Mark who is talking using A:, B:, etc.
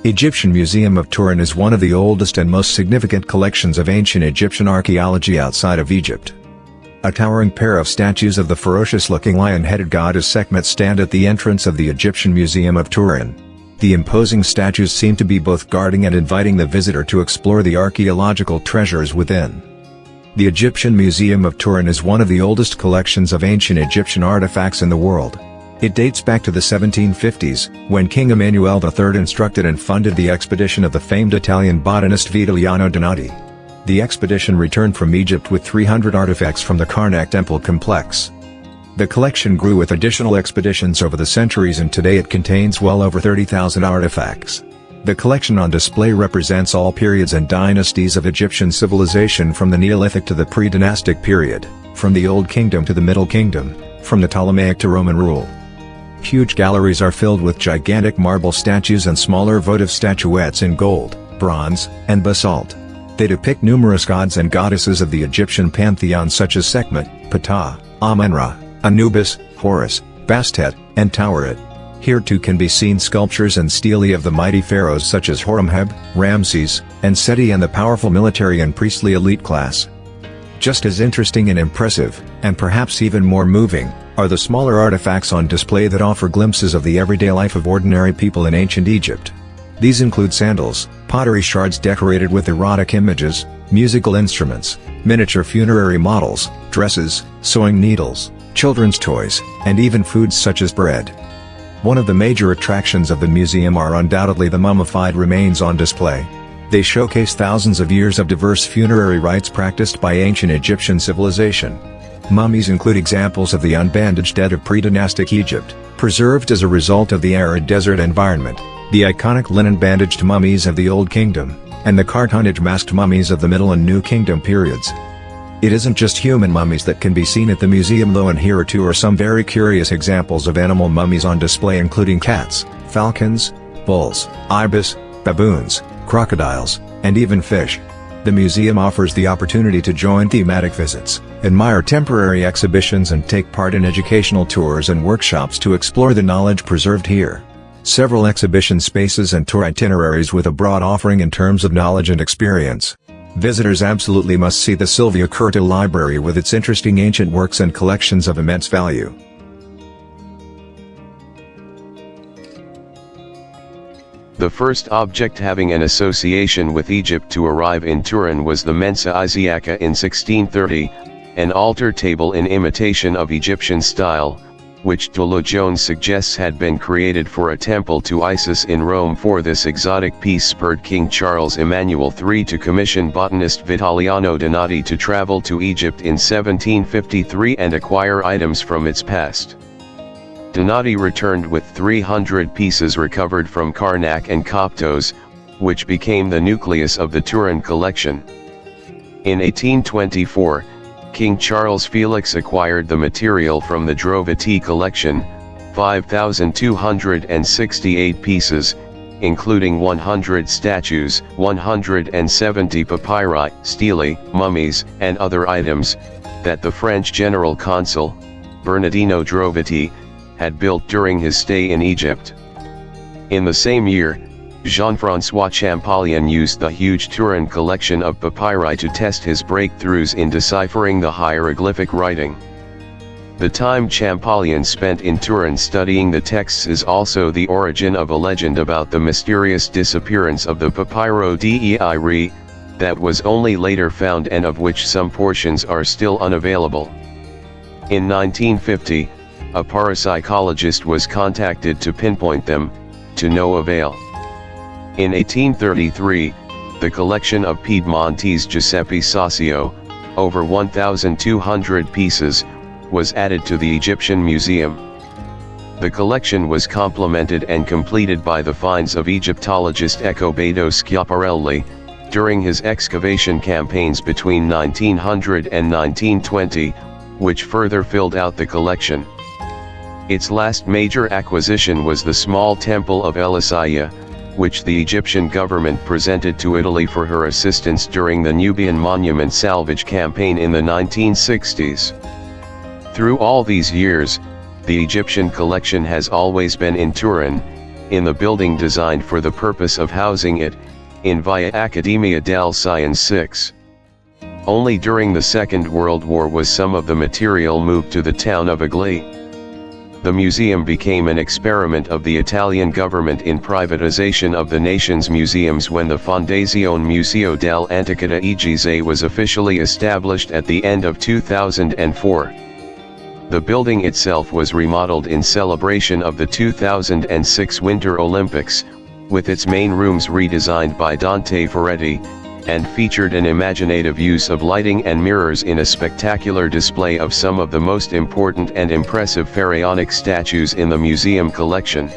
A: Egyptian Museum of Turin is one of the oldest and most significant collections of ancient Egyptian archaeology outside of Egypt. A towering pair of statues of the ferocious-looking lion-headed goddess Sekhmet stand at the entrance of the Egyptian Museum of Turin. The imposing statues seem to be both guarding and inviting the visitor to explore the archaeological treasures within. The Egyptian Museum of Turin is one of the oldest collections of ancient Egyptian artifacts in the world. It dates back to the 1750s, when King Emmanuel III instructed and funded the expedition of the famed Italian botanist Vitaliano Donati. The expedition returned from Egypt with 300 artifacts from the Karnak temple complex. The collection grew with additional expeditions over the centuries, and today it contains well over 30,000 artifacts. The collection on display represents all periods and dynasties of Egyptian civilization, from the Neolithic to the pre-dynastic period, from the Old Kingdom to the Middle Kingdom, from the Ptolemaic to Roman rule. Huge galleries are filled with gigantic marble statues and smaller votive statuettes in gold, bronze, and basalt. They depict numerous gods and goddesses of the Egyptian pantheon such as Sekhmet, Ptah, Amun-Ra, Anubis, Horus, Bastet, and Taweret. Here too can be seen sculptures and stelae of the mighty pharaohs such as Horemheb, Ramses, and Seti, and the powerful military and priestly elite class. Just as interesting and impressive, and perhaps even more moving, are the smaller artifacts on display that offer glimpses of the everyday life of ordinary people in ancient Egypt. These include sandals, pottery shards decorated with erotic images, musical instruments, miniature funerary models, dresses, sewing needles, children's toys, and even foods such as bread. One of the major attractions of the museum are undoubtedly the mummified remains on display. They showcase thousands of years of diverse funerary rites practiced by ancient Egyptian civilization. Mummies include examples of the unbandaged dead of pre-dynastic Egypt, preserved as a result of the arid desert environment, the iconic linen-bandaged mummies of the Old Kingdom, and the cartonnage masked mummies of the Middle and New Kingdom periods. It isn't just human mummies that can be seen at the museum though, and here are two or some very curious examples of animal mummies on display, including cats, falcons, bulls, ibis, baboons, crocodiles, and even fish. The museum offers the opportunity to join thematic visits, admire temporary exhibitions, and take part in educational tours and workshops to explore the knowledge preserved here. Several exhibition spaces and tour itineraries with a broad offering in terms of knowledge and experience. Visitors absolutely must see the Silvia Curta Library with its interesting ancient works and collections of immense value.
B: The first object having an association with Egypt to arrive in Turin was the Mensa Isiaca in 1630, an altar table in imitation of Egyptian style, which Tolo Jones suggests had been created for a temple to Isis in Rome. For this exotic piece spurred King Charles Emmanuel III to commission botanist Vitaliano Donati to travel to Egypt in 1753 and acquire items from its past. Donati returned with 300 pieces recovered from Karnak and Coptos, which became the nucleus of the Turin collection. In 1824, King Charles Felix acquired the material from the Drovati collection, 5,268 pieces, including 100 statues, 170 papyri, stelae, mummies, and other items, that the French general consul, Bernardino Drovati, had built during his stay in Egypt. In the same year, Jean-François Champollion used the huge Turin collection of papyri to test his breakthroughs in deciphering the hieroglyphic writing. The time Champollion spent in Turin studying the texts is also the origin of a legend about the mysterious disappearance of the Papyro dei Re, that was only later found and of which some portions are still unavailable. In 1950, a parapsychologist was contacted to pinpoint them, to no avail. In 1833, the collection of Piedmontese Giuseppe Sasio, over 1,200 pieces, was added to the Egyptian Museum. The collection was complemented and completed by the finds of Egyptologist Ecobedo Schiaparelli, during his excavation campaigns between 1900 and 1920, which further filled out the collection. Its last major acquisition was the small temple of El Isaiah, which the Egyptian government presented to Italy for her assistance during the Nubian monument salvage campaign in the 1960s. Through all these years, the Egyptian collection has always been in Turin, in the building designed for the purpose of housing it, in Via Accademia delle Scienze. Only during the Second World War was some of the material moved to the town of Agli. The museum became an experiment of the Italian government in privatization of the nation's museums when the Fondazione Museo dell'Antichità Egizio was officially established at the end of 2004. The building itself was remodeled in celebration of the 2006 Winter Olympics, with its main rooms redesigned by Dante Ferretti, and featured an imaginative use of lighting and mirrors in a spectacular display of some of the most important and impressive pharaonic statues in the museum collection.